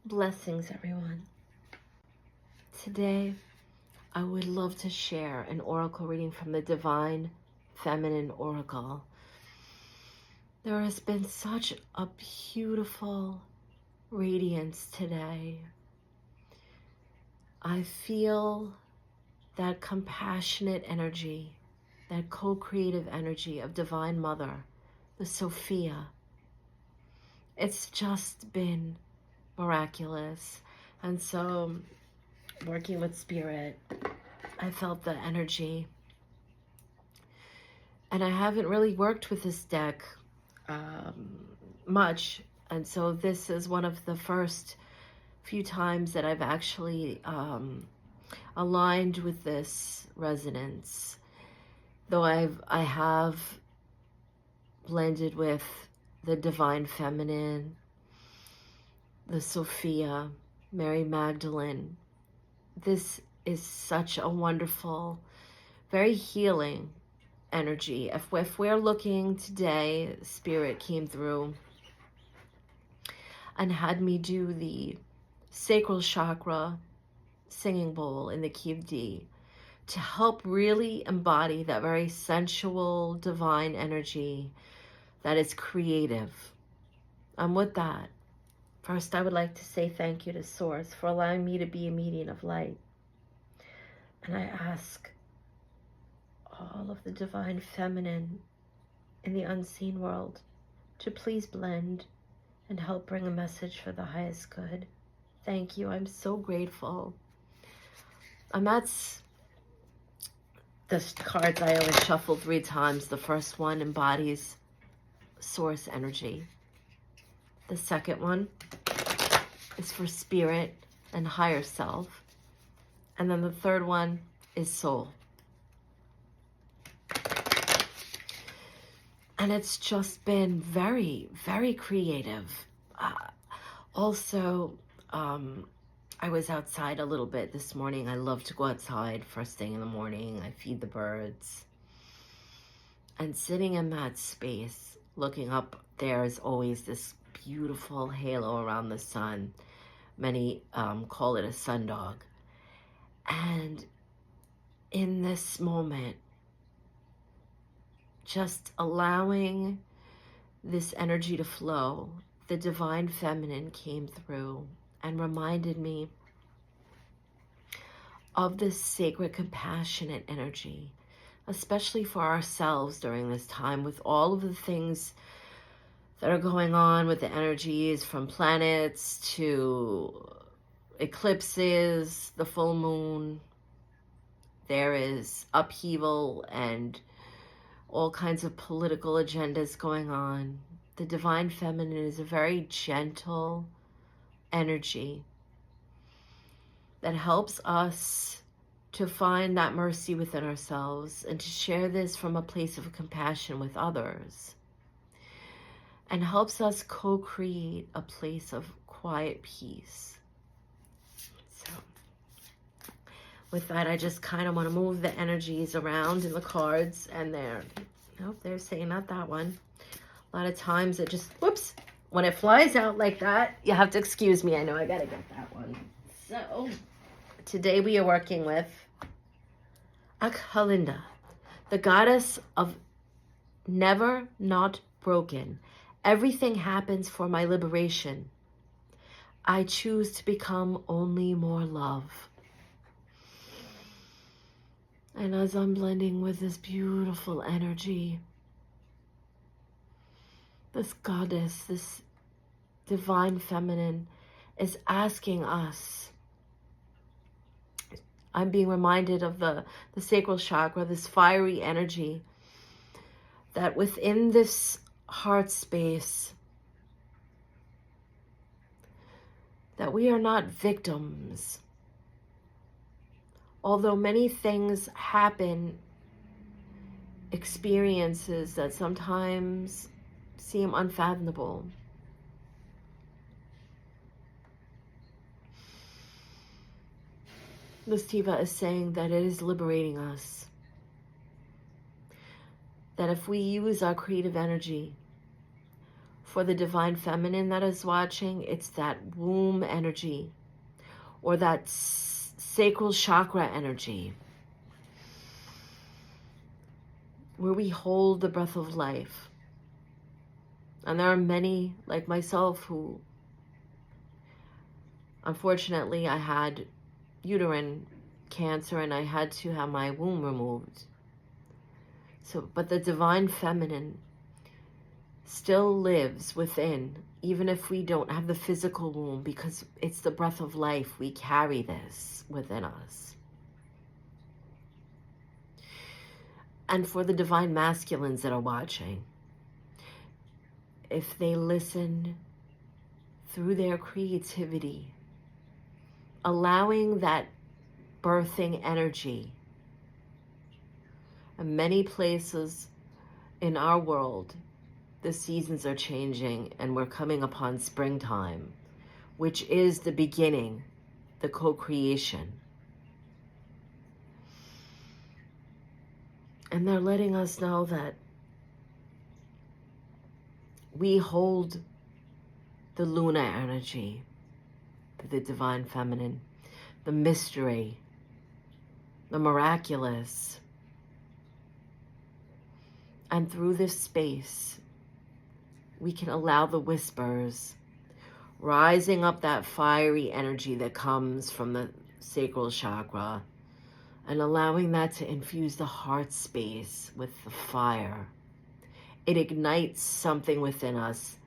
Blessings, everyone. Today, I would love to share an oracle reading from the Divine Feminine Oracle. There has been such a beautiful radiance today. I feel that compassionate energy, that co-creative energy of Divine Mother, the Sophia. It's just been miraculous. And so, working with Spirit, I felt the energy. And I haven't really worked with this deck much. And so this is one of the first few times that I've actually aligned with this resonance. Though I have blended with the Divine Feminine, the Sophia, Mary Magdalene. This is such a wonderful, very healing energy. If we're looking today, Spirit came through and had me do the sacral chakra singing bowl in the key of D to help really embody that very sensual, divine energy that is creative. And with that, first I would like to say thank you to Source for allowing me to be a medium of light. And I ask all of the Divine Feminine in the unseen world to please blend and help bring a message for the highest good. Thank you. I'm so grateful. And that's the cards I always shuffle 3 times. The first one embodies Source energy. The second one is for Spirit and higher self. And then the third one is Soul. And it's just been very, very creative. Also, I was outside a little bit this morning. I love to go outside first thing in the morning. I feed the birds. And sitting in that space, looking up, there is always this beautiful halo around the sun. Many call it a sundog. And in this moment, just allowing this energy to flow, the Divine Feminine came through and reminded me of this sacred, compassionate energy, especially for ourselves during this time with all of the things that are going on with the energies from planets to eclipses, the full moon. There is upheaval and all kinds of political agendas going on. The Divine Feminine is a very gentle energy that helps us to find that mercy within ourselves and to share this from a place of compassion with others, and helps us co-create a place of quiet peace. So with that, I just kind of want to move the energies around in the cards, and they're saying not that one. A lot of times it just, whoops, when it flies out like that, you have to excuse me. I know I got to get that one. So today we are working with Akhalinda, the goddess of never not broken. Everything happens for my liberation. I choose to become only more love. And as I'm blending with this beautiful energy, this goddess, this Divine Feminine is asking us, I'm being reminded of the sacral chakra, this fiery energy, that within this heart space, that we are not victims. Although many things happen, experiences that sometimes seem unfathomable, Miss Tiva is saying that it is liberating us. That if we use our creative energy For the divine feminine that is watching, it's that womb energy or that sacral chakra energy where we hold the breath of life. And there are many like myself who, unfortunately, I had uterine cancer and I had to have my womb removed. But the divine feminine still lives within, even if we don't have the physical womb, because it's the breath of life. We carry this within us. And for the divine masculines that are watching, if they listen through their creativity, allowing that birthing energy, in many places in our world, the seasons are changing and we're coming upon springtime, which is the beginning, the co-creation. And they're letting us know that we hold the lunar energy, the divine feminine, the mystery, the miraculous. And through this space, we can allow the whispers, rising up that fiery energy that comes from the sacral chakra, and allowing that to infuse the heart space with the fire. It ignites something within us,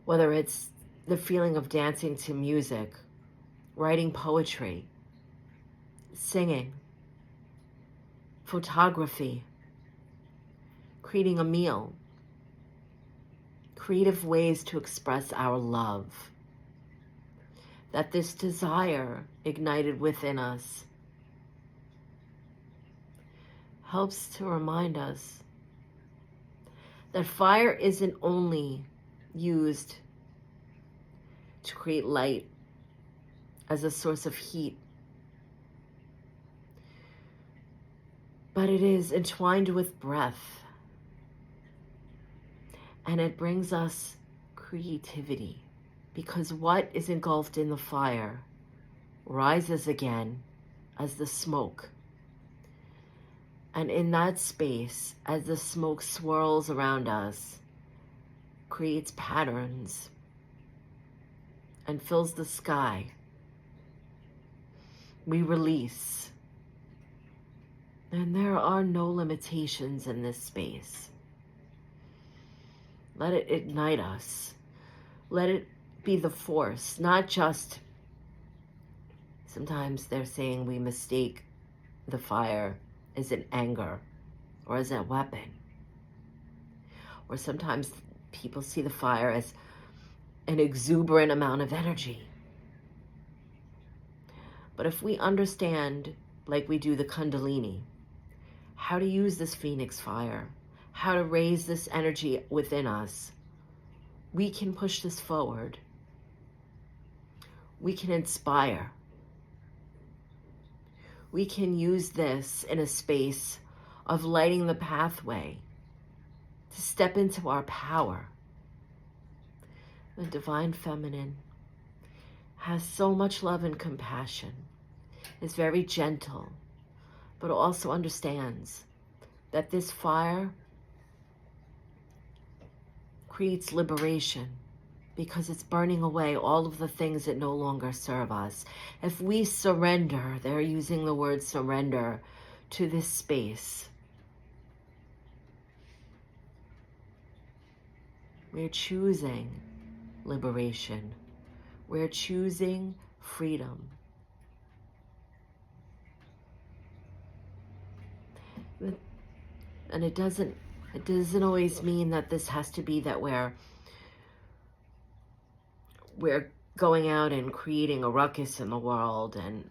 whether it's the feeling of dancing to music, writing poetry, singing, photography, creating a meal, creative ways to express our love. That this desire ignited within us helps to remind us that fire isn't only used to create light as a source of heat, but it is entwined with breath, and it brings us creativity, because what is engulfed in the fire rises again as the smoke. And in that space, as the smoke swirls around us, creates patterns and fills the sky, we release. And there are no limitations in this space. Let it ignite us. Let it be the force, not just, sometimes they're saying we mistake the fire as an anger or as a weapon. Or sometimes people see the fire as an exuberant amount of energy. But if we understand, like we do the Kundalini, how to use this phoenix fire, how to raise this energy within us, we can push this forward. We can inspire. We can use this in a space of lighting the pathway to step into our power. The divine feminine has so much love and compassion, is very gentle, but also understands that this fire creates liberation, because it's burning away all of the things that no longer serve us. If we surrender, they're using the word surrender, to this space, we're choosing liberation. We're choosing freedom. And it doesn't always mean that this has to be that we're going out and creating a ruckus in the world and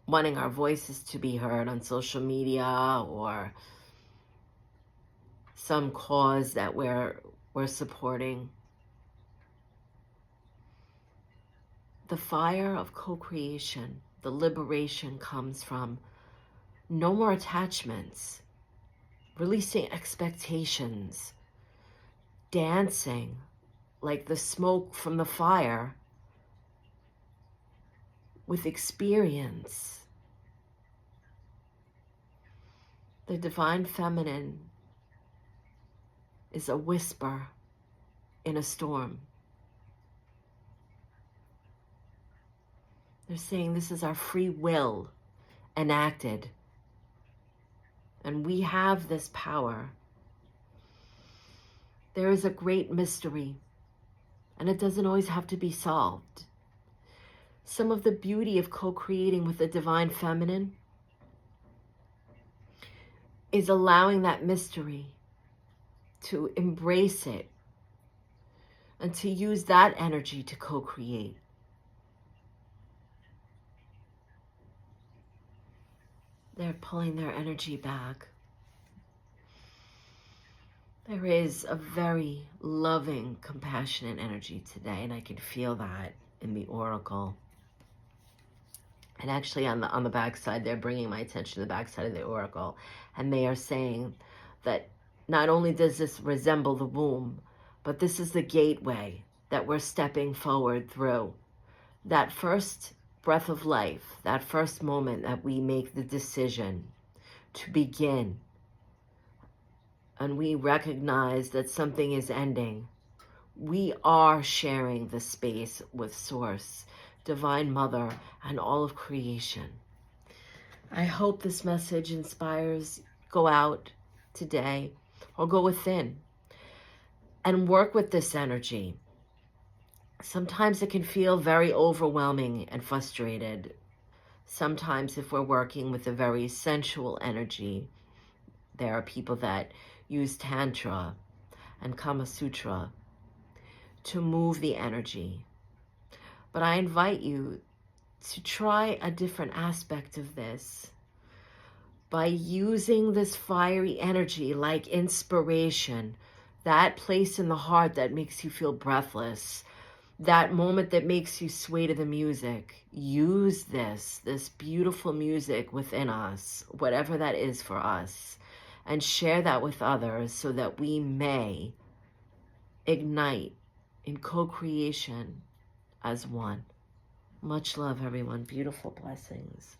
wanting our voices to be heard on social media or some cause that we're supporting. The fire of co-creation, the liberation, comes from no more attachments, releasing expectations, dancing like the smoke from the fire with experience. The divine feminine is a whisper in a storm. They're saying this is our free will enacted. And we have this power. There is a great mystery, and it doesn't always have to be solved. Some of the beauty of co-creating with the divine feminine is allowing that mystery to embrace it and to use that energy to co-create. They're pulling their energy back. There is a very loving, compassionate energy today, and I can feel that in the oracle. And actually on the backside, they're bringing my attention to the backside of the oracle, and they are saying that not only does this resemble the womb, but this is the gateway that we're stepping forward through. That first breath of life, that first moment that we make the decision to begin, and we recognize that something is ending, we are sharing the space with Source, Divine Mother, and all of creation. I hope this message inspires. Go out today or go within and work with this energy. Sometimes it can feel very overwhelming and frustrated. Sometimes if we're working with a very sensual energy, there are people that use Tantra and Kama Sutra to move the energy. But I invite you to try a different aspect of this by using this fiery energy like inspiration, that place in the heart that makes you feel breathless, that moment that makes you sway to the music. Use this beautiful music within us, whatever that is for us, and share that with others so that we may ignite in co-creation as one. Much love, everyone. Beautiful blessings.